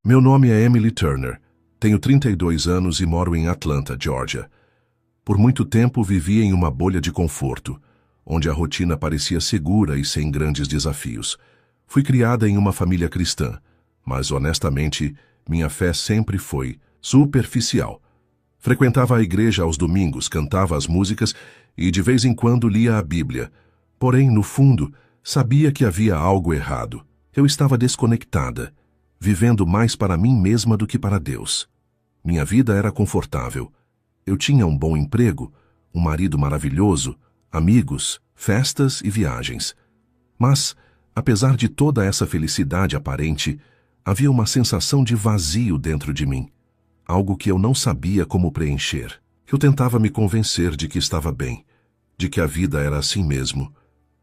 Meu nome é Emily Turner, tenho 32 anos e moro em Atlanta, Georgia. Por muito tempo vivi em uma bolha de conforto, onde a rotina parecia segura e sem grandes desafios. Fui criada em uma família cristã, mas honestamente, minha fé sempre foi superficial. Frequentava a igreja aos domingos, cantava as músicas e de vez em quando lia a Bíblia. Porém, no fundo, sabia que havia algo errado. Eu estava desconectada, vivendo mais para mim mesma do que para Deus. Minha vida era confortável. Eu tinha um bom emprego, um marido maravilhoso, amigos, festas e viagens. Mas, apesar de toda essa felicidade aparente, havia uma sensação de vazio dentro de mim, algo que eu não sabia como preencher. Eu tentava me convencer de que estava bem, de que a vida era assim mesmo,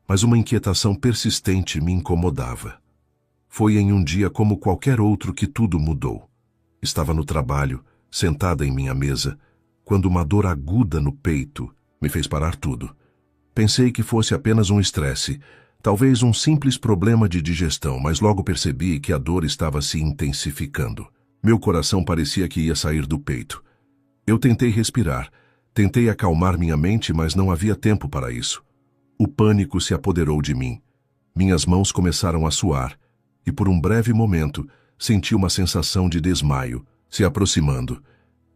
mas uma inquietação persistente me incomodava. Foi em um dia como qualquer outro que tudo mudou. Estava no trabalho, sentada em minha mesa, quando uma dor aguda no peito me fez parar tudo. Pensei que fosse apenas um estresse, talvez um simples problema de digestão, mas logo percebi que a dor estava se intensificando. Meu coração parecia que ia sair do peito. Eu tentei respirar, tentei acalmar minha mente, mas não havia tempo para isso. O pânico se apoderou de mim. Minhas mãos começaram a suar, e por um breve momento senti uma sensação de desmaio se aproximando.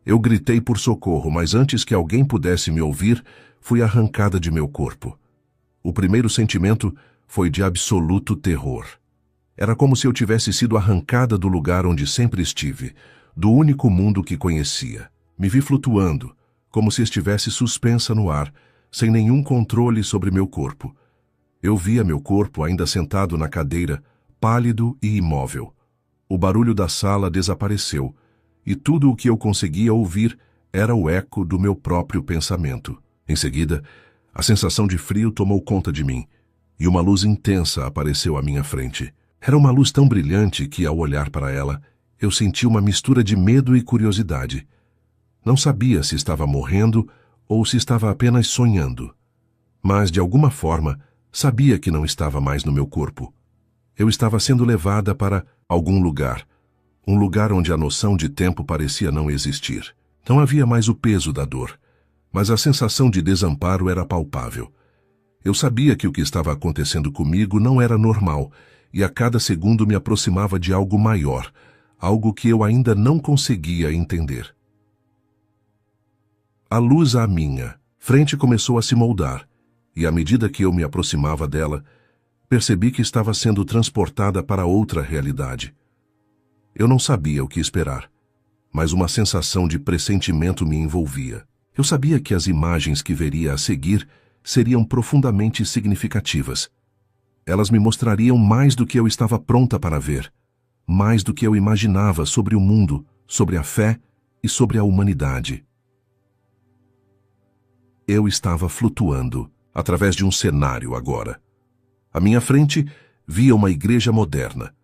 Eu gritei por socorro, mas antes que alguém pudesse me ouvir, fui arrancada de meu corpo. O primeiro sentimento foi de absoluto terror. Era como se eu tivesse sido arrancada do lugar onde sempre estive, do único mundo que conhecia. Me vi flutuando, como se estivesse suspensa no ar, sem nenhum controle sobre meu corpo. Eu via meu corpo ainda sentado na cadeira, pálido e imóvel. O barulho da sala desapareceu, e tudo o que eu conseguia ouvir era o eco do meu próprio pensamento. Em seguida, a sensação de frio tomou conta de mim, e uma luz intensa apareceu à minha frente. Era uma luz tão brilhante que, ao olhar para ela, eu senti uma mistura de medo e curiosidade. Não sabia se estava morrendo ou se estava apenas sonhando. Mas, de alguma forma, sabia que não estava mais no meu corpo. Eu estava sendo levada para algum lugar, um lugar onde a noção de tempo parecia não existir. Não havia mais o peso da dor, mas a sensação de desamparo era palpável. Eu sabia que o que estava acontecendo comigo não era normal, e a cada segundo me aproximava de algo maior, algo que eu ainda não conseguia entender. A luz à minha frente começou a se moldar, e à medida que eu me aproximava dela, percebi que estava sendo transportada para outra realidade. Eu não sabia o que esperar, mas uma sensação de pressentimento me envolvia. Eu sabia que as imagens que veria a seguir seriam profundamente significativas. Elas me mostrariam mais do que eu estava pronta para ver, mais do que eu imaginava sobre o mundo, sobre a fé e sobre a humanidade. Eu estava flutuando através de um cenário agora. À minha frente, via uma igreja moderna.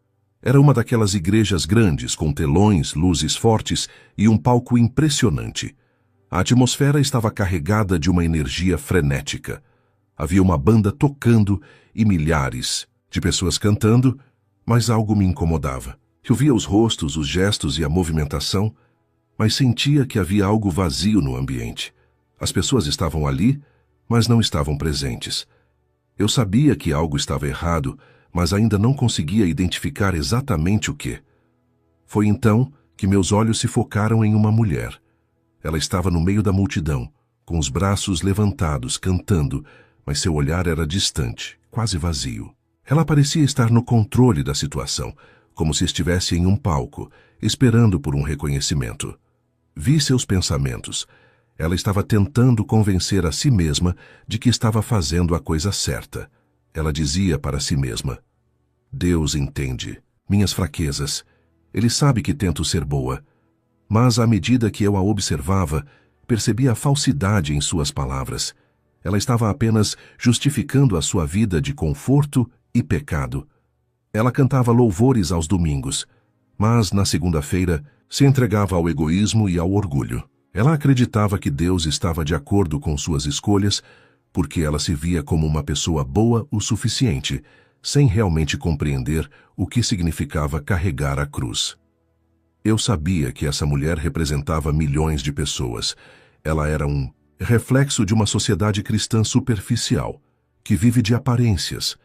Era uma daquelas igrejas grandes, com telões, luzes fortes e um palco impressionante. A atmosfera estava carregada de uma energia frenética. Havia uma banda tocando e milhares de pessoas cantando, mas algo me incomodava. Eu via os rostos, os gestos e a movimentação, mas sentia que havia algo vazio no ambiente. As pessoas estavam ali, mas não estavam presentes. Eu sabia que algo estava errado, mas ainda não conseguia identificar exatamente o que. Foi então que meus olhos se focaram em uma mulher. Ela estava no meio da multidão, com os braços levantados, cantando, mas seu olhar era distante, quase vazio. Ela parecia estar no controle da situação, como se estivesse em um palco, esperando por um reconhecimento. Vi seus pensamentos. Ela estava tentando convencer a si mesma de que estava fazendo a coisa certa. Ela dizia para si mesma: Deus entende minhas fraquezas. Ele sabe que tento ser boa. Mas, à medida que eu a observava, percebia a falsidade em suas palavras. Ela estava apenas justificando a sua vida de conforto e pecado. Ela cantava louvores aos domingos, mas, na segunda-feira, se entregava ao egoísmo e ao orgulho. Ela acreditava que Deus estava de acordo com suas escolhas porque ela se via como uma pessoa boa o suficiente, sem realmente compreender o que significava carregar a cruz. Eu sabia que essa mulher representava milhões de pessoas. Ela era um reflexo de uma sociedade cristã superficial, que vive de aparências,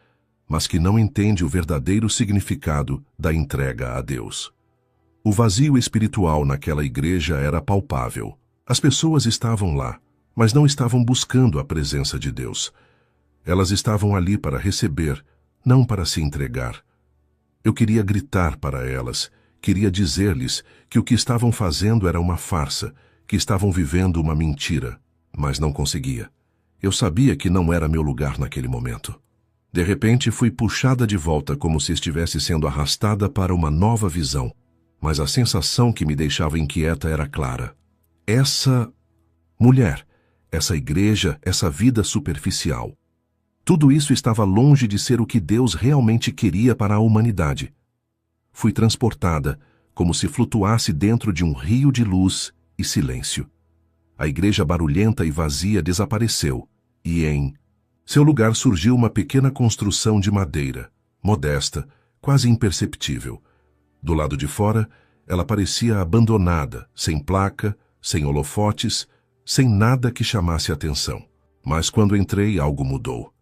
mas que não entende o verdadeiro significado da entrega a Deus. O vazio espiritual naquela igreja era palpável. As pessoas estavam lá, mas não estavam buscando a presença de Deus. Elas estavam ali para receber, não para se entregar. Eu queria gritar para elas, queria dizer-lhes que o que estavam fazendo era uma farsa, que estavam vivendo uma mentira, mas não conseguia. Eu sabia que não era meu lugar naquele momento. De repente, fui puxada de volta como se estivesse sendo arrastada para uma nova visão, mas a sensação que me deixava inquieta era clara. Essa mulher, essa igreja, essa vida superficial. Tudo isso estava longe de ser o que Deus realmente queria para a humanidade. Fui transportada, como se flutuasse dentro de um rio de luz e silêncio. A igreja barulhenta e vazia desapareceu, e em seu lugar surgiu uma pequena construção de madeira, modesta, quase imperceptível. Do lado de fora, ela parecia abandonada, sem placa, sem holofotes, sem nada que chamasse atenção. Mas quando entrei, algo mudou.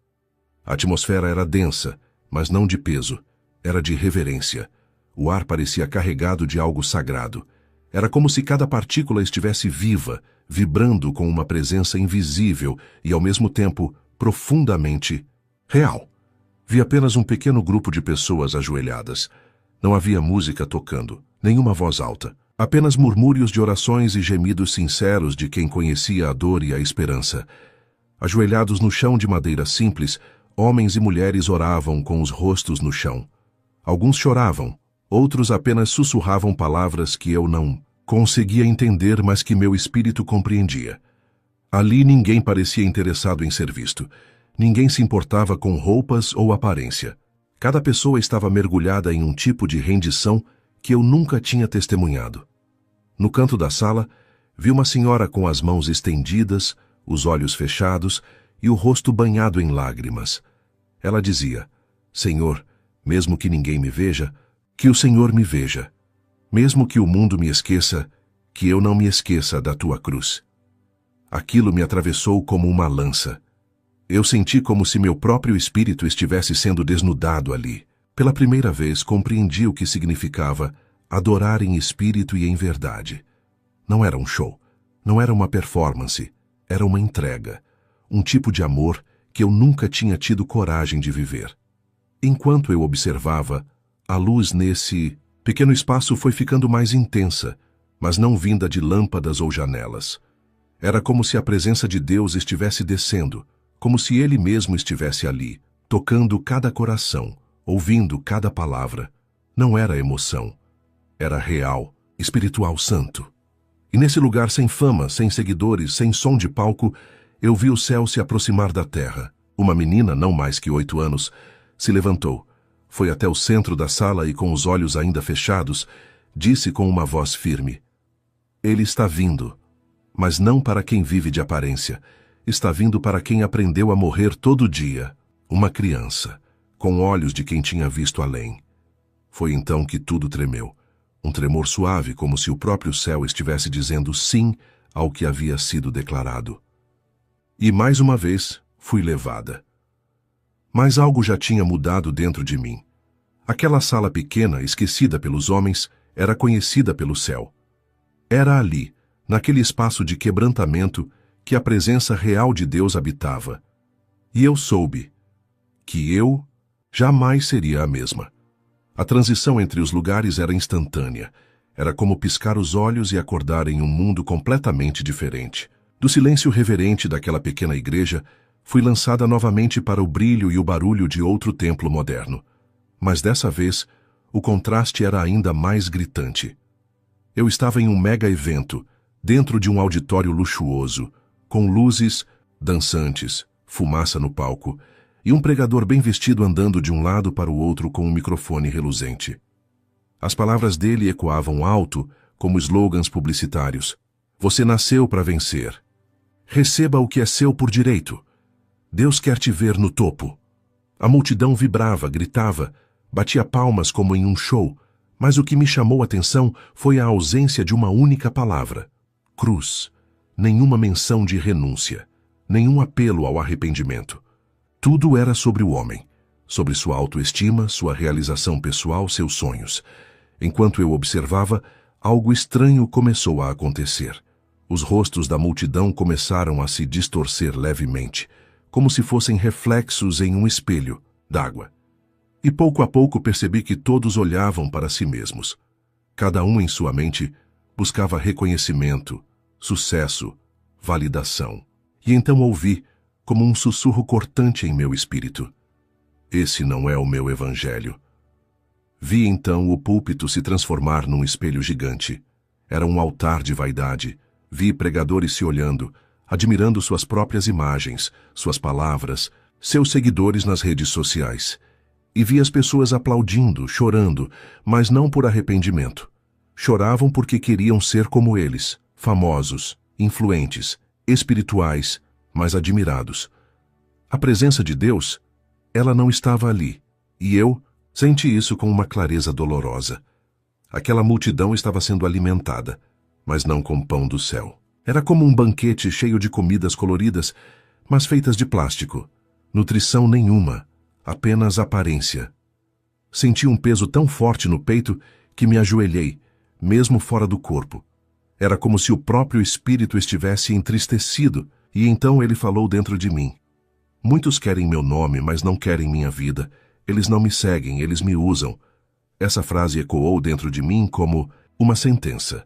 A atmosfera era densa, mas não de peso. Era de reverência. O ar parecia carregado de algo sagrado. Era como se cada partícula estivesse viva, vibrando com uma presença invisível e, ao mesmo tempo, profundamente real. Vi apenas um pequeno grupo de pessoas ajoelhadas. Não havia música tocando, nenhuma voz alta. Apenas murmúrios de orações e gemidos sinceros de quem conhecia a dor e a esperança. Ajoelhados no chão de madeira simples, homens e mulheres oravam com os rostos no chão. Alguns choravam, outros apenas sussurravam palavras que eu não conseguia entender, mas que meu espírito compreendia. Ali ninguém parecia interessado em ser visto. Ninguém se importava com roupas ou aparência. Cada pessoa estava mergulhada em um tipo de rendição que eu nunca tinha testemunhado. No canto da sala, vi uma senhora com as mãos estendidas, os olhos fechados e o rosto banhado em lágrimas. Ela dizia: Senhor, mesmo que ninguém me veja, que o Senhor me veja. Mesmo que o mundo me esqueça, que eu não me esqueça da tua cruz. Aquilo me atravessou como uma lança. Eu senti como se meu próprio espírito estivesse sendo desnudado ali. Pela primeira vez compreendi o que significava adorar em espírito e em verdade. Não era um show, não era uma performance, era uma entrega, um tipo de amor que eu nunca tinha tido coragem de viver. Enquanto eu observava, a luz nesse pequeno espaço foi ficando mais intensa, mas não vinda de lâmpadas ou janelas. Era como se a presença de Deus estivesse descendo, como se Ele mesmo estivesse ali, tocando cada coração, ouvindo cada palavra. Não era emoção, era real, espiritual santo. E nesse lugar sem fama, sem seguidores, sem som de palco, eu vi o céu se aproximar da terra. Uma menina, não mais que 8 anos, se levantou, foi até o centro da sala e, com os olhos ainda fechados, disse com uma voz firme: Ele está vindo, mas não para quem vive de aparência. Está vindo para quem aprendeu a morrer todo dia, uma criança, com olhos de quem tinha visto além. Foi então que tudo tremeu, um tremor suave, como se o próprio céu estivesse dizendo sim ao que havia sido declarado. E mais uma vez fui levada. Mas algo já tinha mudado dentro de mim. Aquela sala pequena, esquecida pelos homens, era conhecida pelo céu. Era ali, naquele espaço de quebrantamento, que a presença real de Deus habitava. E eu soube que eu jamais seria a mesma. A transição entre os lugares era instantânea. Era como piscar os olhos e acordar em um mundo completamente diferente. Do silêncio reverente daquela pequena igreja, fui lançada novamente para o brilho e o barulho de outro templo moderno. Mas dessa vez, o contraste era ainda mais gritante. Eu estava em um mega evento, dentro de um auditório luxuoso, com luzes, dançantes, fumaça no palco, e um pregador bem vestido andando de um lado para o outro com um microfone reluzente. As palavras dele ecoavam alto, como slogans publicitários. Você nasceu para vencer. Receba o que é seu por direito. Deus quer te ver no topo. A multidão vibrava, gritava, batia palmas como em um show, mas o que me chamou a atenção foi a ausência de uma única palavra: cruz. Nenhuma menção de renúncia, nenhum apelo ao arrependimento. Tudo era sobre o homem, sobre sua autoestima, sua realização pessoal, seus sonhos. Enquanto eu observava, algo estranho começou a acontecer. Os rostos da multidão começaram a se distorcer levemente, como se fossem reflexos em um espelho d'água. E pouco a pouco percebi que todos olhavam para si mesmos. Cada um em sua mente buscava reconhecimento, sucesso, validação. E então ouvi, como um sussurro cortante em meu espírito: esse não é o meu evangelho. Vi então o púlpito se transformar num espelho gigante. Era um altar de vaidade. Vi pregadores se olhando, admirando suas próprias imagens, suas palavras, seus seguidores nas redes sociais. E vi as pessoas aplaudindo, chorando, mas não por arrependimento. Choravam porque queriam ser como eles, famosos, influentes, espirituais, mas admirados. A presença de Deus, ela não estava ali, e eu senti isso com uma clareza dolorosa. Aquela multidão estava sendo alimentada, mas não com pão do céu. Era como um banquete cheio de comidas coloridas, mas feitas de plástico. Nutrição nenhuma, apenas aparência. Senti um peso tão forte no peito que me ajoelhei, mesmo fora do corpo. Era como se o próprio espírito estivesse entristecido, e então ele falou dentro de mim: muitos querem meu nome, mas não querem minha vida. Eles não me seguem, eles me usam. Essa frase ecoou dentro de mim como uma sentença.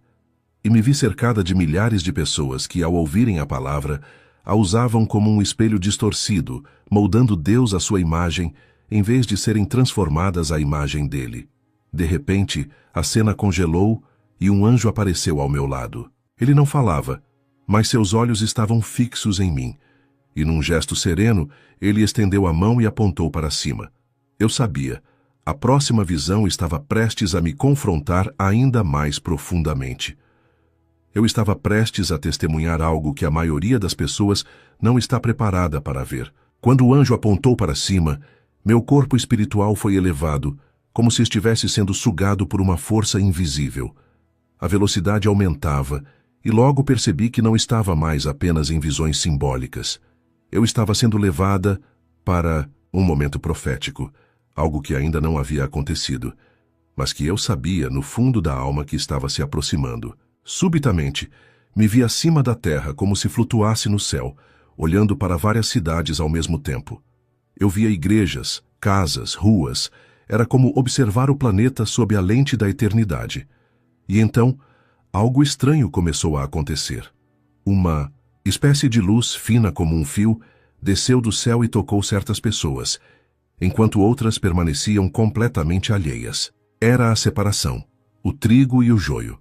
E me vi cercada de milhares de pessoas que, ao ouvirem a palavra, a usavam como um espelho distorcido, moldando Deus à sua imagem, em vez de serem transformadas à imagem dele. De repente, a cena congelou e um anjo apareceu ao meu lado. Ele não falava, mas seus olhos estavam fixos em mim, e num gesto sereno, ele estendeu a mão e apontou para cima. Eu sabia, a próxima visão estava prestes a me confrontar ainda mais profundamente. Eu estava prestes a testemunhar algo que a maioria das pessoas não está preparada para ver. Quando o anjo apontou para cima, meu corpo espiritual foi elevado, como se estivesse sendo sugado por uma força invisível. A velocidade aumentava, e logo percebi que não estava mais apenas em visões simbólicas. Eu estava sendo levada para um momento profético, algo que ainda não havia acontecido, mas que eu sabia no fundo da alma que estava se aproximando. Subitamente, me vi acima da terra como se flutuasse no céu, olhando para várias cidades ao mesmo tempo. Eu via igrejas, casas, ruas. Era como observar o planeta sob a lente da eternidade. E então, algo estranho começou a acontecer. Uma espécie de luz fina como um fio desceu do céu e tocou certas pessoas, enquanto outras permaneciam completamente alheias. Era a separação, o trigo e o joio.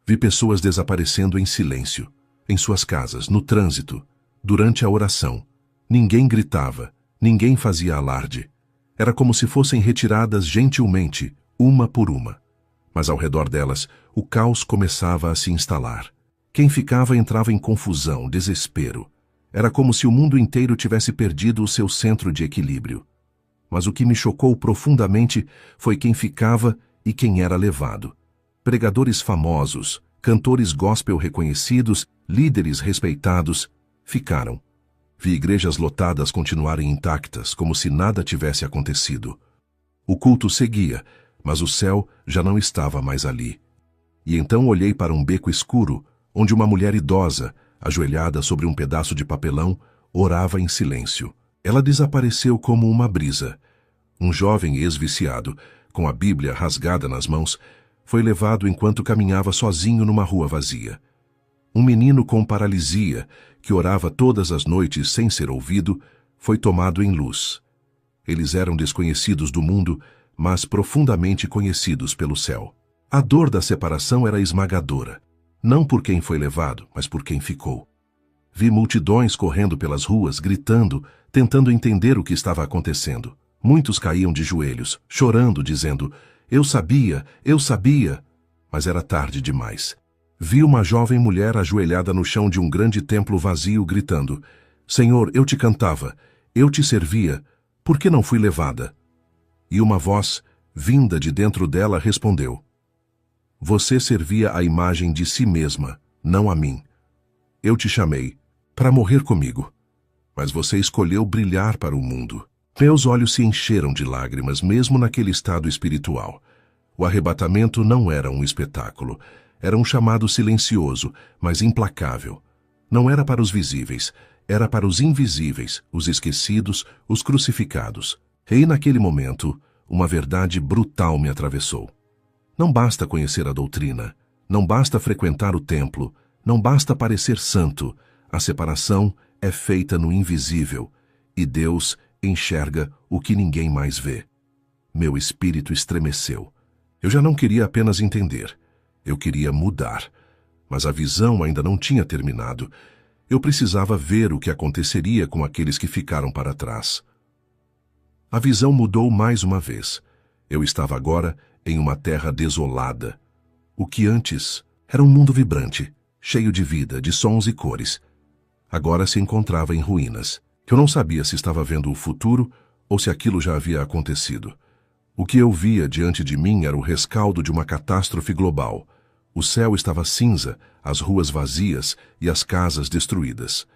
Vi pessoas desaparecendo em silêncio, em suas casas, no trânsito, durante a oração. Ninguém gritava, ninguém fazia alarde. Era como se fossem retiradas gentilmente, uma por uma. Mas ao redor delas, o caos começava a se instalar. Quem ficava entrava em confusão, desespero. Era como se o mundo inteiro tivesse perdido o seu centro de equilíbrio. Mas o que me chocou profundamente foi quem ficava e quem era levado. Pregadores famosos, cantores gospel reconhecidos, líderes respeitados, ficaram. Vi igrejas lotadas continuarem intactas, como se nada tivesse acontecido. O culto seguia, mas o céu já não estava mais ali. E então olhei para um beco escuro, onde uma mulher idosa, ajoelhada sobre um pedaço de papelão, orava em silêncio. Ela desapareceu como uma brisa. Um jovem ex-viciado, com a Bíblia rasgada nas mãos, foi levado enquanto caminhava sozinho numa rua vazia. Um menino com paralisia, que orava todas as noites sem ser ouvido, foi tomado em luz. Eles eram desconhecidos do mundo, mas profundamente conhecidos pelo céu. A dor da separação era esmagadora, não por quem foi levado, mas por quem ficou. Vi multidões correndo pelas ruas, gritando, tentando entender o que estava acontecendo. Muitos caíam de joelhos, chorando, dizendo: eu sabia, mas era tarde demais. Vi uma jovem mulher ajoelhada no chão de um grande templo vazio, gritando: Senhor, eu te cantava, eu te servia, por que não fui levada? E uma voz, vinda de dentro dela, respondeu: Você servia à imagem de si mesma, não a mim. Eu te chamei para morrer comigo, mas você escolheu brilhar para o mundo. Meus olhos se encheram de lágrimas, mesmo naquele estado espiritual. O arrebatamento não era um espetáculo, era um chamado silencioso, mas implacável. Não era para os visíveis, era para os invisíveis, os esquecidos, os crucificados. E naquele momento, uma verdade brutal me atravessou. Não basta conhecer a doutrina, não basta frequentar o templo, não basta parecer santo. A separação é feita no invisível, e Deus enxerga o que ninguém mais vê. Meu espírito estremeceu. Eu já não queria apenas entender, eu queria mudar. Mas a visão ainda não tinha terminado. Eu precisava ver o que aconteceria com aqueles que ficaram para trás. A visão mudou mais uma vez. Eu estava agora em uma terra desolada. O que antes era um mundo vibrante, cheio de vida, de sons e cores, agora se encontrava em ruínas. Eu não sabia se estava vendo o futuro ou se aquilo já havia acontecido. O que eu via diante de mim era o rescaldo de uma catástrofe global. O céu estava cinza, as ruas vazias e as casas destruídas.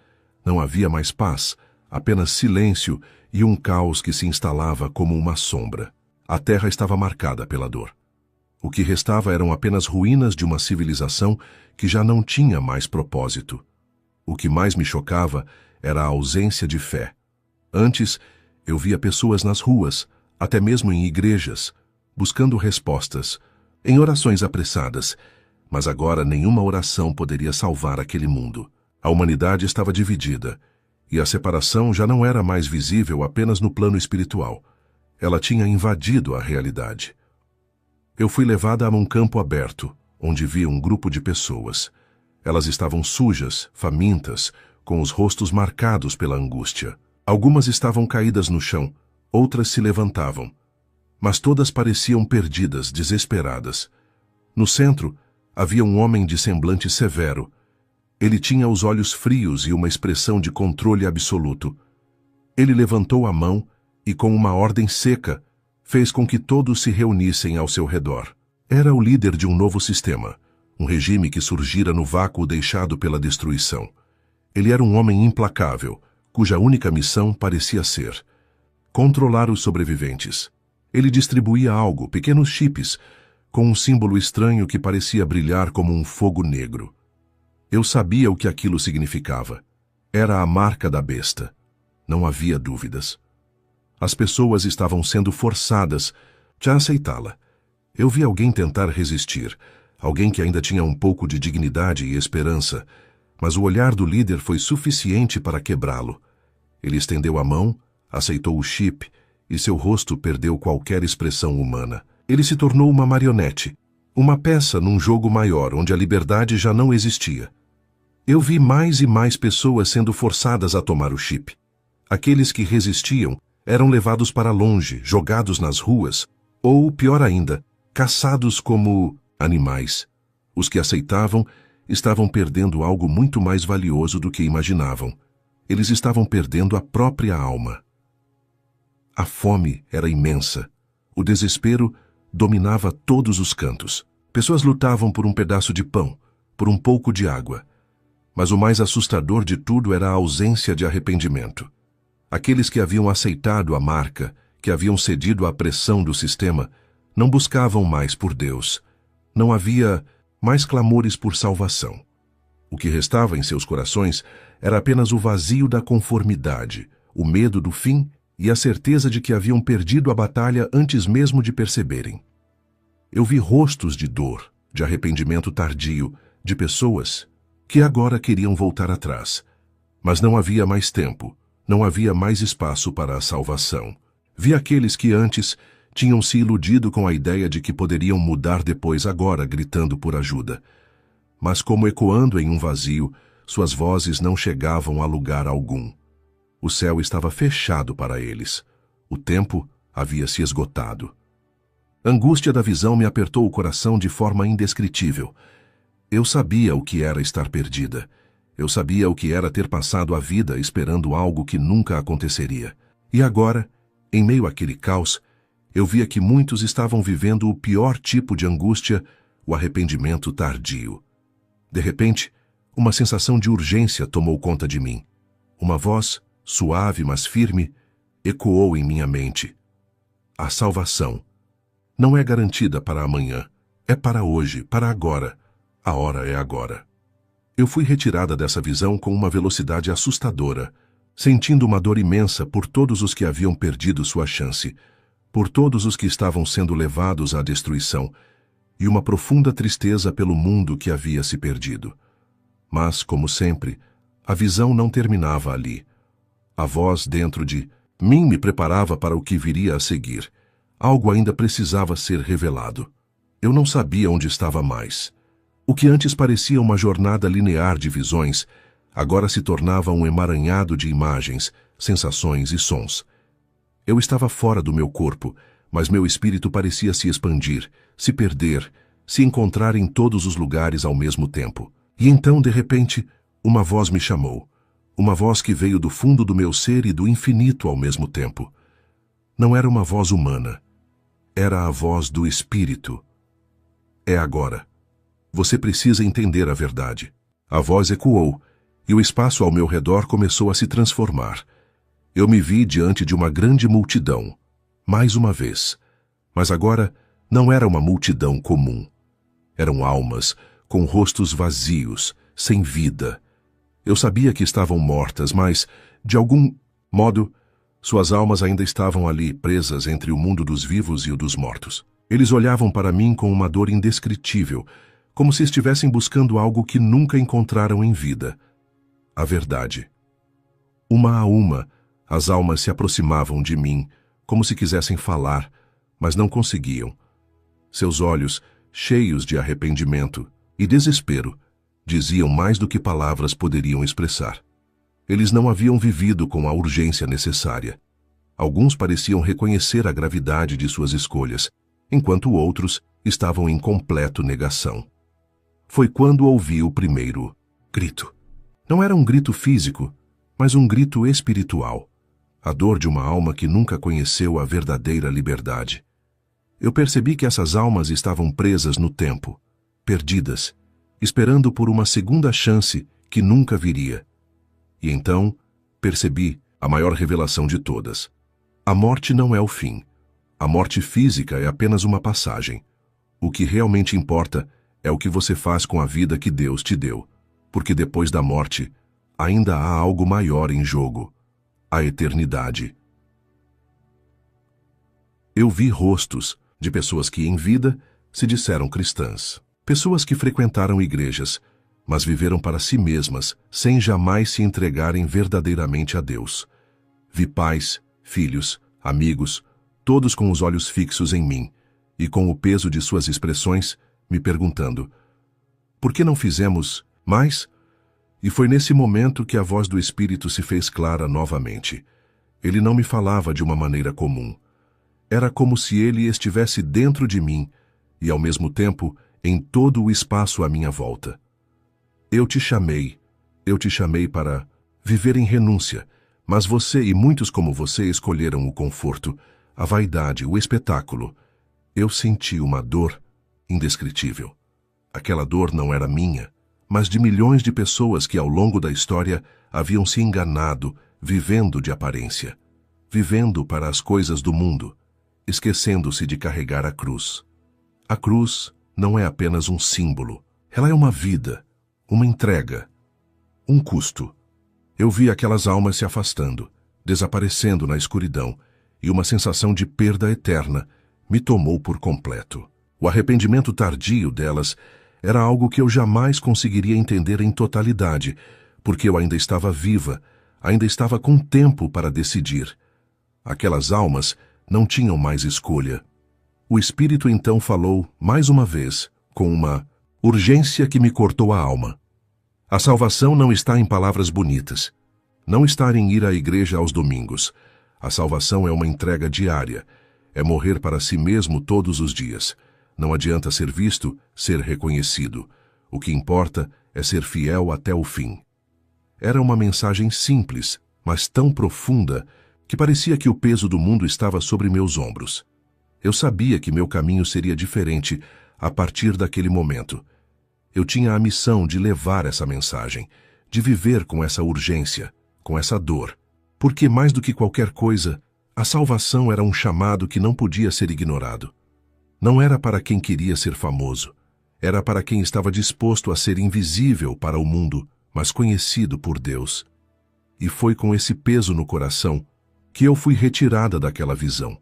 Não havia mais paz, apenas silêncio e um caos que se instalava como uma sombra. A terra estava marcada pela dor. O que restava eram apenas ruínas de uma civilização que já não tinha mais propósito. O que mais me chocava era a ausência de fé. Antes, eu via pessoas nas ruas, até mesmo em igrejas, buscando respostas, em orações apressadas, mas agora nenhuma oração poderia salvar aquele mundo. A humanidade estava dividida, e a separação já não era mais visível apenas no plano espiritual. Ela tinha invadido a realidade. Eu fui levada a um campo aberto, onde vi um grupo de pessoas. Elas estavam sujas, famintas, com os rostos marcados pela angústia. Algumas estavam caídas no chão, outras se levantavam. Mas todas pareciam perdidas, desesperadas. No centro, havia um homem de semblante severo. Ele tinha os olhos frios e uma expressão de controle absoluto. Ele levantou a mão e, com uma ordem seca, fez com que todos se reunissem ao seu redor. Era o líder de um novo sistema, um regime que surgira no vácuo deixado pela destruição. Ele era um homem implacável, cuja única missão parecia ser controlar os sobreviventes. Ele distribuía algo, pequenos chips, com um símbolo estranho que parecia brilhar como um fogo negro. Eu sabia o que aquilo significava. Era a marca da besta. Não havia dúvidas. As pessoas estavam sendo forçadas a aceitá-la. Eu vi alguém tentar resistir, alguém que ainda tinha um pouco de dignidade e esperança, mas o olhar do líder foi suficiente para quebrá-lo. Ele estendeu a mão, aceitou o chip, e seu rosto perdeu qualquer expressão humana. Ele se tornou uma marionete, uma peça num jogo maior onde a liberdade já não existia. Eu vi mais e mais pessoas sendo forçadas a tomar o chip. Aqueles que resistiam eram levados para longe, jogados nas ruas, ou, pior ainda, caçados como animais. Os que aceitavam estavam perdendo algo muito mais valioso do que imaginavam. Eles estavam perdendo a própria alma. A fome era imensa. O desespero dominava todos os cantos. Pessoas lutavam por um pedaço de pão, por um pouco de água. Mas o mais assustador de tudo era a ausência de arrependimento. Aqueles que haviam aceitado a marca, que haviam cedido à pressão do sistema, não buscavam mais por Deus. Não havia mais clamores por salvação. O que restava em seus corações era apenas o vazio da conformidade, o medo do fim e a certeza de que haviam perdido a batalha antes mesmo de perceberem. Eu vi rostos de dor, de arrependimento tardio, de pessoas que agora queriam voltar atrás. Mas não havia mais tempo, não havia mais espaço para a salvação. Vi aqueles que antes tinham se iludido com a ideia de que poderiam mudar depois agora gritando por ajuda. Mas como ecoando em um vazio, suas vozes não chegavam a lugar algum. O céu estava fechado para eles. O tempo havia se esgotado. A angústia da visão me apertou o coração de forma indescritível. Eu sabia o que era estar perdida. Eu sabia o que era ter passado a vida esperando algo que nunca aconteceria. E agora, em meio àquele caos, eu via que muitos estavam vivendo o pior tipo de angústia, o arrependimento tardio. De repente, uma sensação de urgência tomou conta de mim. Uma voz, suave mas firme, ecoou em minha mente. A salvação não é garantida para amanhã, é para hoje, para agora. A hora é agora. Eu fui retirada dessa visão com uma velocidade assustadora, sentindo uma dor imensa por todos os que haviam perdido sua chance, por todos os que estavam sendo levados à destruição, e uma profunda tristeza pelo mundo que havia se perdido. Mas, como sempre, a visão não terminava ali. A voz dentro de mim me preparava para o que viria a seguir. Algo ainda precisava ser revelado. Eu não sabia onde estava mais. O que antes parecia uma jornada linear de visões, agora se tornava um emaranhado de imagens, sensações e sons. Eu estava fora do meu corpo, mas meu espírito parecia se expandir, se perder, se encontrar em todos os lugares ao mesmo tempo. E então, de repente, uma voz me chamou. Uma voz que veio do fundo do meu ser e do infinito ao mesmo tempo. Não era uma voz humana. Era a voz do Espírito. É agora. Você precisa entender a verdade. A voz ecoou, e o espaço ao meu redor começou a se transformar. Eu me vi diante de uma grande multidão, mais uma vez. Mas agora não era uma multidão comum. Eram almas, com rostos vazios, sem vida. Eu sabia que estavam mortas, mas, de algum modo, suas almas ainda estavam ali, presas entre o mundo dos vivos e o dos mortos. Eles olhavam para mim com uma dor indescritível, como se estivessem buscando algo que nunca encontraram em vida. A verdade. Uma a uma, as almas se aproximavam de mim, como se quisessem falar, mas não conseguiam. Seus olhos, cheios de arrependimento e desespero, diziam mais do que palavras poderiam expressar. Eles não haviam vivido com a urgência necessária. Alguns pareciam reconhecer a gravidade de suas escolhas, enquanto outros estavam em completa negação. Foi quando ouvi o primeiro grito. Não era um grito físico, mas um grito espiritual. A dor de uma alma que nunca conheceu a verdadeira liberdade. Eu percebi que essas almas estavam presas no tempo, perdidas, esperando por uma segunda chance que nunca viria. E então, percebi a maior revelação de todas. A morte não é o fim. A morte física é apenas uma passagem. O que realmente importa é o que você faz com a vida que Deus te deu, porque depois da morte, ainda há algo maior em jogo, a eternidade. Eu vi rostos de pessoas que, em vida, se disseram cristãs. Pessoas que frequentaram igrejas, mas viveram para si mesmas, sem jamais se entregarem verdadeiramente a Deus. Vi pais, filhos, amigos, todos com os olhos fixos em mim, e com o peso de suas expressões, me perguntando: por que não fizemos mais? E foi nesse momento que a voz do Espírito se fez clara novamente. Ele não me falava de uma maneira comum. Era como se ele estivesse dentro de mim e, ao mesmo tempo, em todo o espaço à minha volta. Eu te chamei para viver em renúncia, mas você e muitos como você escolheram o conforto, a vaidade, o espetáculo. Eu senti uma dor indescritível. Aquela dor não era minha, mas de milhões de pessoas que ao longo da história haviam se enganado, vivendo de aparência, vivendo para as coisas do mundo, esquecendo-se de carregar a cruz. A cruz não é apenas um símbolo, ela é uma vida, uma entrega, um custo. Eu vi aquelas almas se afastando, desaparecendo na escuridão, e uma sensação de perda eterna me tomou por completo. O arrependimento tardio delas era algo que eu jamais conseguiria entender em totalidade, porque eu ainda estava viva, ainda estava com tempo para decidir. Aquelas almas não tinham mais escolha. O Espírito então falou, mais uma vez, com uma urgência que me cortou a alma. A salvação não está em palavras bonitas. Não está em ir à igreja aos domingos. A salvação é uma entrega diária. É morrer para si mesmo todos os dias. Não adianta ser visto, ser reconhecido. O que importa é ser fiel até o fim. Era uma mensagem simples, mas tão profunda, que parecia que o peso do mundo estava sobre meus ombros. Eu sabia que meu caminho seria diferente a partir daquele momento. Eu tinha a missão de levar essa mensagem, de viver com essa urgência, com essa dor. Porque, mais do que qualquer coisa, a salvação era um chamado que não podia ser ignorado. Não era para quem queria ser famoso. Era para quem estava disposto a ser invisível para o mundo, mas conhecido por Deus. E foi com esse peso no coração que eu fui retirada daquela visão.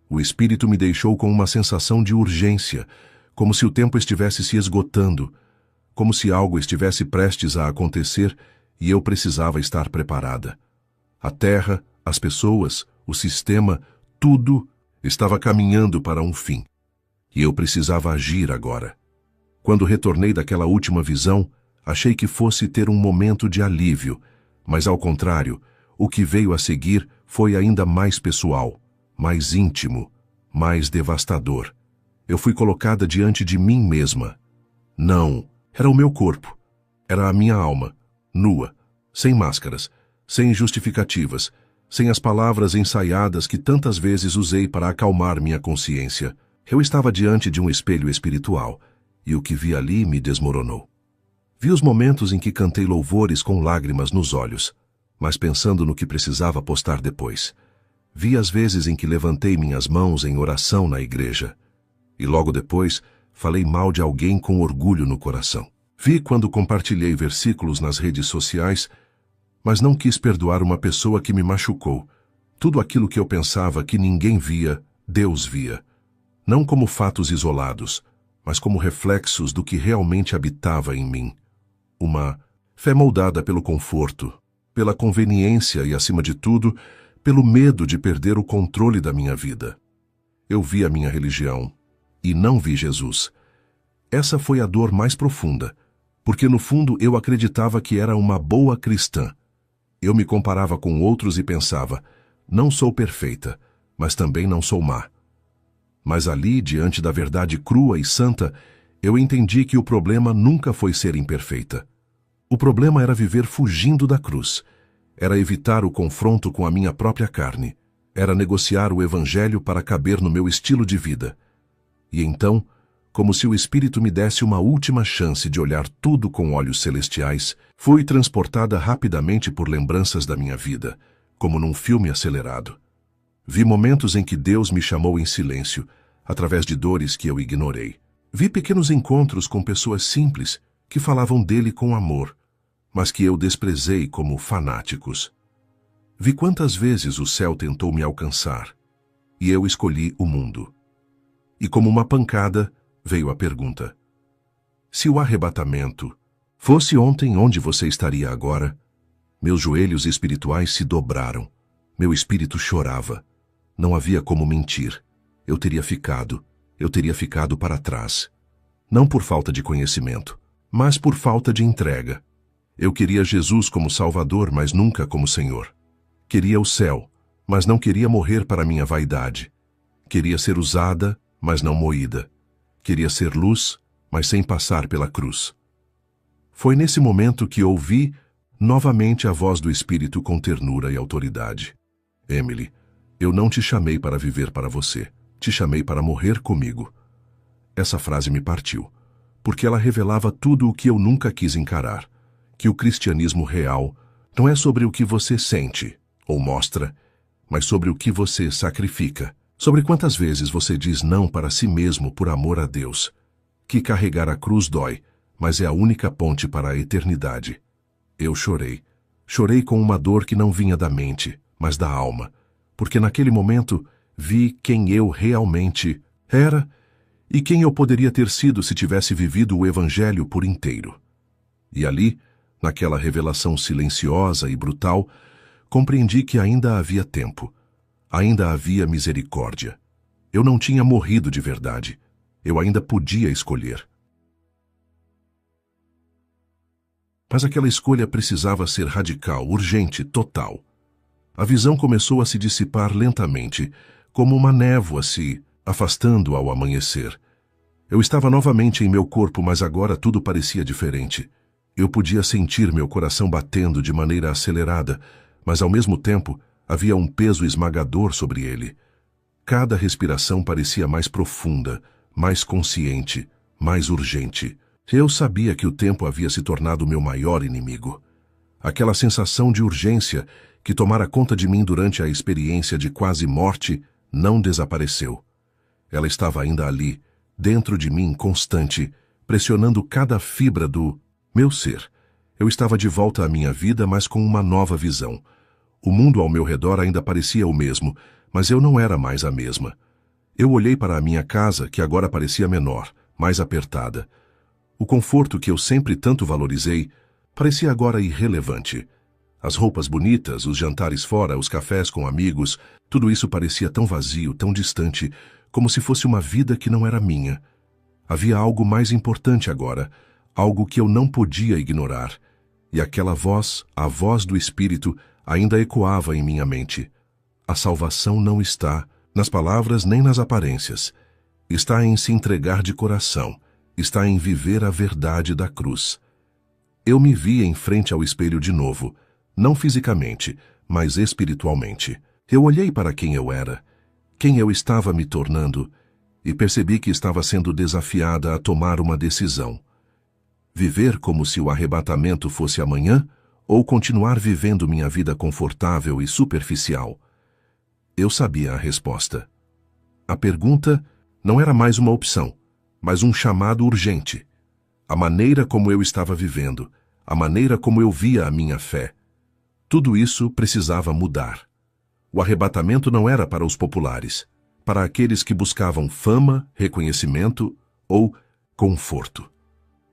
O Espírito me deixou com uma sensação de urgência, como se o tempo estivesse se esgotando, como se algo estivesse prestes a acontecer e eu precisava estar preparada. A terra, as pessoas, o sistema, tudo estava caminhando para um fim. E eu precisava agir agora. Quando retornei daquela última visão, achei que fosse ter um momento de alívio, mas ao contrário, o que veio a seguir foi ainda mais pessoal, mais íntimo, mais devastador. Eu fui colocada diante de mim mesma. Não, era o meu corpo. Era a minha alma, nua, sem máscaras, sem justificativas, sem as palavras ensaiadas que tantas vezes usei para acalmar minha consciência. Eu estava diante de um espelho espiritual, e o que vi ali me desmoronou. Vi os momentos em que cantei louvores com lágrimas nos olhos, mas pensando no que precisava postar depois. Vi as vezes em que levantei minhas mãos em oração na igreja, e logo depois falei mal de alguém com orgulho no coração. Vi quando compartilhei versículos nas redes sociais, mas não quis perdoar uma pessoa que me machucou. Tudo aquilo que eu pensava que ninguém via, Deus via. Não como fatos isolados, mas como reflexos do que realmente habitava em mim. Uma fé moldada pelo conforto, pela conveniência e, acima de tudo, pelo medo de perder o controle da minha vida. Eu vi a minha religião e não vi Jesus. Essa foi a dor mais profunda, porque no fundo eu acreditava que era uma boa cristã. Eu me comparava com outros e pensava, não sou perfeita, mas também não sou má. Mas ali, diante da verdade crua e santa, eu entendi que o problema nunca foi ser imperfeita. O problema era viver fugindo da cruz. Era evitar o confronto com a minha própria carne. Era negociar o evangelho para caber no meu estilo de vida. E então, como se o Espírito me desse uma última chance de olhar tudo com olhos celestiais, fui transportada rapidamente por lembranças da minha vida, como num filme acelerado. Vi momentos em que Deus me chamou em silêncio, através de dores que eu ignorei. Vi pequenos encontros com pessoas simples que falavam dele com amor, mas que eu desprezei como fanáticos. Vi quantas vezes o céu tentou me alcançar, e eu escolhi o mundo. E como uma pancada, veio a pergunta: se o arrebatamento fosse ontem, onde você estaria agora? Meus joelhos espirituais se dobraram. Meu espírito chorava. Não havia como mentir. Eu teria ficado para trás. Não por falta de conhecimento, mas por falta de entrega. Eu queria Jesus como Salvador, mas nunca como Senhor. Queria o céu, mas não queria morrer para minha vaidade. Queria ser usada, mas não moída. Queria ser luz, mas sem passar pela cruz. Foi nesse momento que ouvi novamente a voz do Espírito com ternura e autoridade. Emily, eu não te chamei para viver para você. Te chamei para morrer comigo. Essa frase me partiu, porque ela revelava tudo o que eu nunca quis encarar. Que o cristianismo real não é sobre o que você sente ou mostra, mas sobre o que você sacrifica. Sobre quantas vezes você diz não para si mesmo por amor a Deus. Que carregar a cruz dói, mas é a única ponte para a eternidade. Eu chorei. Chorei com uma dor que não vinha da mente, mas da alma, porque naquele momento vi quem eu realmente era e quem eu poderia ter sido se tivesse vivido o Evangelho por inteiro. E ali, naquela revelação silenciosa e brutal, compreendi que ainda havia tempo, ainda havia misericórdia. Eu não tinha morrido de verdade. Eu ainda podia escolher. Mas aquela escolha precisava ser radical, urgente, total. A visão começou a se dissipar lentamente, como uma névoa se afastando ao amanhecer. Eu estava novamente em meu corpo, mas agora tudo parecia diferente. Eu podia sentir meu coração batendo de maneira acelerada, mas ao mesmo tempo havia um peso esmagador sobre ele. Cada respiração parecia mais profunda, mais consciente, mais urgente. Eu sabia que o tempo havia se tornado meu maior inimigo. Aquela sensação de urgência que tomara conta de mim durante a experiência de quase morte não desapareceu. Ela estava ainda ali, dentro de mim, constante, pressionando cada fibra do meu ser. Eu estava de volta à minha vida, mas com uma nova visão. O mundo ao meu redor ainda parecia o mesmo, mas eu não era mais a mesma. Eu olhei para a minha casa, que agora parecia menor, mais apertada. O conforto que eu sempre tanto valorizei parecia agora irrelevante. As roupas bonitas, os jantares fora, os cafés com amigos, tudo isso parecia tão vazio, tão distante, como se fosse uma vida que não era minha. Havia algo mais importante agora, algo que eu não podia ignorar. E aquela voz, a voz do Espírito, ainda ecoava em minha mente. A salvação não está nas palavras nem nas aparências. Está em se entregar de coração. Está em viver a verdade da cruz. Eu me vi em frente ao espelho de novo, não fisicamente, mas espiritualmente. Eu olhei para quem eu era, quem eu estava me tornando, e percebi que estava sendo desafiada a tomar uma decisão. Viver como se o arrebatamento fosse amanhã, ou continuar vivendo minha vida confortável e superficial? Eu sabia a resposta. A pergunta não era mais uma opção, mas um chamado urgente. A maneira como eu estava vivendo, a maneira como eu via a minha fé. Tudo isso precisava mudar. O arrebatamento não era para os populares, para aqueles que buscavam fama, reconhecimento ou conforto.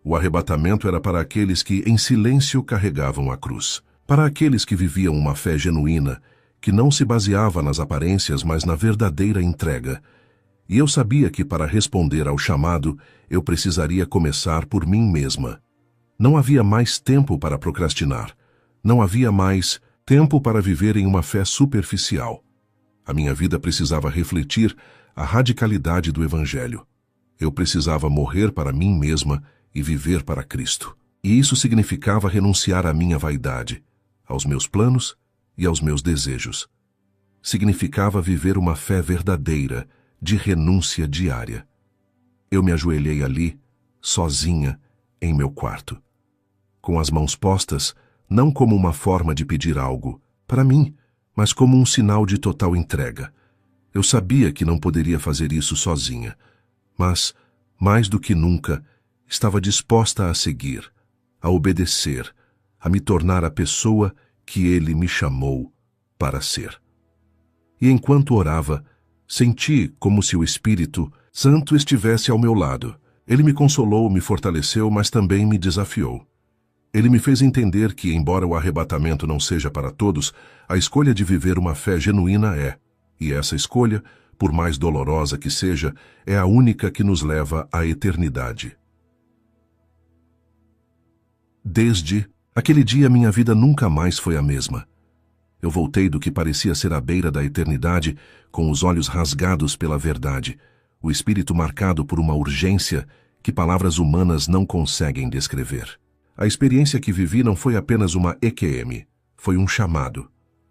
O arrebatamento era para aqueles que em silêncio carregavam a cruz, para aqueles que viviam uma fé genuína, que não se baseava nas aparências, mas na verdadeira entrega. E eu sabia que para responder ao chamado, eu precisaria começar por mim mesma. Não havia mais tempo para procrastinar. Não havia mais tempo para viver em uma fé superficial. A minha vida precisava refletir a radicalidade do Evangelho. Eu precisava morrer para mim mesma e viver para Cristo. E isso significava renunciar à minha vaidade, aos meus planos e aos meus desejos. Significava viver uma fé verdadeira, de renúncia diária. Eu me ajoelhei ali, sozinha, em meu quarto. Com as mãos postas, não como uma forma de pedir algo para mim, mas como um sinal de total entrega. Eu sabia que não poderia fazer isso sozinha, mas, mais do que nunca, estava disposta a seguir, a obedecer, a me tornar a pessoa que Ele me chamou para ser. E enquanto orava, senti como se o Espírito Santo estivesse ao meu lado. Ele me consolou, me fortaleceu, mas também me desafiou. Ele me fez entender que, embora o arrebatamento não seja para todos, a escolha de viver uma fé genuína é. E essa escolha, por mais dolorosa que seja, é a única que nos leva à eternidade. Desde aquele dia, minha vida nunca mais foi a mesma. Eu voltei do que parecia ser a beira da eternidade, com os olhos rasgados pela verdade, o espírito marcado por uma urgência que palavras humanas não conseguem descrever. A experiência que vivi não foi apenas uma EQM, foi um chamado,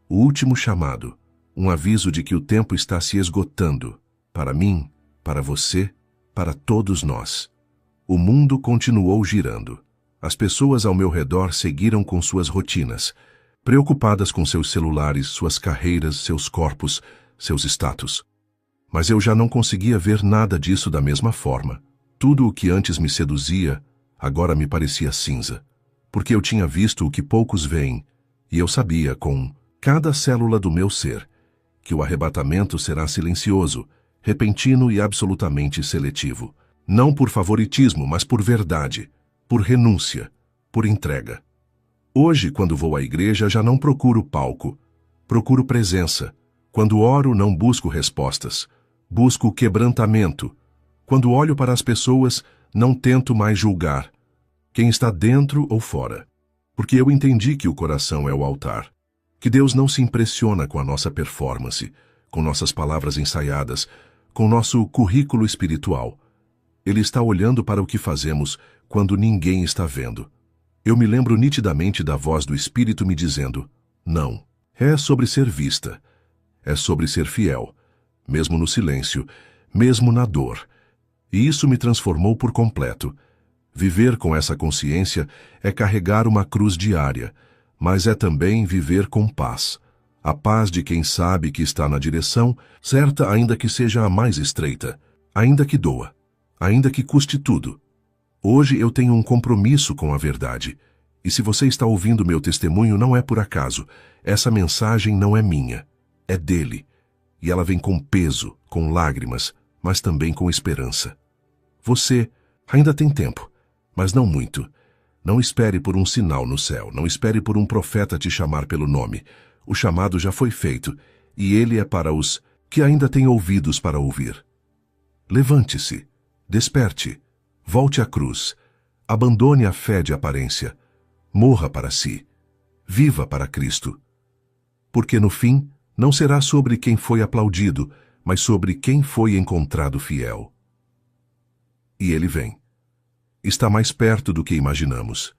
o último chamado, um aviso de que o tempo está se esgotando, para mim, para você, para todos nós. O mundo continuou girando. As pessoas ao meu redor seguiram com suas rotinas, preocupadas com seus celulares, suas carreiras, seus corpos, seus status. Mas eu já não conseguia ver nada disso da mesma forma. Tudo o que antes me seduzia, agora me parecia cinza, porque eu tinha visto o que poucos veem, e eu sabia, com cada célula do meu ser, que o arrebatamento será silencioso, repentino e absolutamente seletivo. Não por favoritismo, mas por verdade, por renúncia, por entrega. Hoje, quando vou à igreja, já não procuro palco, procuro presença. Quando oro, não busco respostas, busco quebrantamento. Quando olho para as pessoas, não tento mais julgar quem está dentro ou fora, porque eu entendi que o coração é o altar, que Deus não se impressiona com a nossa performance, com nossas palavras ensaiadas, com nosso currículo espiritual. Ele está olhando para o que fazemos quando ninguém está vendo. Eu me lembro nitidamente da voz do Espírito me dizendo: não, é sobre ser vista, é sobre ser fiel, mesmo no silêncio, mesmo na dor. E isso me transformou por completo. Viver com essa consciência é carregar uma cruz diária, mas é também viver com paz. A paz de quem sabe que está na direção certa, ainda que seja a mais estreita, ainda que doa, ainda que custe tudo. Hoje eu tenho um compromisso com a verdade. E se você está ouvindo meu testemunho, não é por acaso. Essa mensagem não é minha, é dele. E ela vem com peso, com lágrimas, mas também com esperança. Você ainda tem tempo, mas não muito. Não espere por um sinal no céu, não espere por um profeta te chamar pelo nome. O chamado já foi feito, e ele é para os que ainda têm ouvidos para ouvir. Levante-se, desperte, volte à cruz, abandone a fé de aparência, morra para si, viva para Cristo. Porque no fim, não será sobre quem foi aplaudido, mas sobre quem foi encontrado fiel. E ele vem. Está mais perto do que imaginamos.